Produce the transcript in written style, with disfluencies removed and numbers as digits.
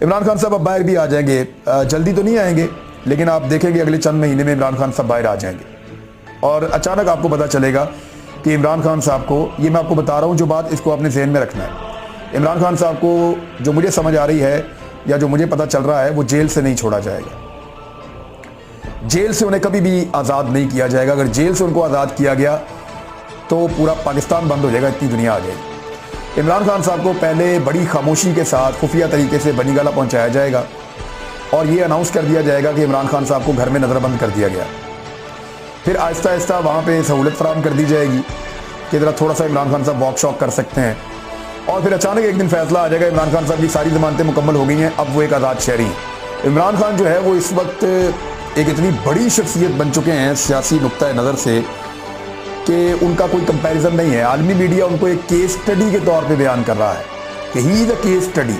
इमरान खान साहब अब बाहर भी आ जाएंगे, जल्दी तो नहीं आएंगे, लेकिन आप देखेंगे अगले चंद महीने में इमरान खान साहब बाहर आ जाएंगे और अचानक आपको पता चलेगा कि इमरान खान साहब को, ये मैं आपको बता रहा हूँ जो बात, इसको अपने जहन में रखना है। इमरान खान साहब को जो मुझे समझ आ रही है या जो मुझे पता चल रहा है, वो जेल से नहीं छोड़ा जाएगा। जेल से उन्हें कभी भी आज़ाद नहीं किया जाएगा। अगर जेल से उनको आज़ाद किया गया तो पूरा पाकिस्तान बंद हो जाएगा, इतनी दुनिया आ जाएगी। इमरान खान साहब को पहले बड़ी खामोशी के साथ खुफिया तरीके से बनीगाला पहुंचाया जाएगा और ये अनाउंस कर दिया जाएगा कि इमरान खान साहब को घर में नज़रबंद कर दिया गया। फिर आहिस्ता आहिस्ता वहाँ पे सहूलत फराहम कर दी जाएगी कि ज़रा थोड़ा सा इमरान खान साहब वॉक शॉक कर सकते हैं, और फिर अचानक एक दिन फैसला आ जाएगा इमरान खान साहब की सारी ज़मानतें मुकम्मल हो गई हैं, अब वो एक आज़ाद शहरी हैं। इमरान खान जो है वो इस वक्त एक इतनी बड़ी शख्सियत बन चुके हैं सियासी नुक्ता नज़र से कि उनका कोई कंपैरिजन नहीं है। आलमी मीडिया उनको एक केस स्टडी के तौर पे बयान कर रहा है कि he is a case study.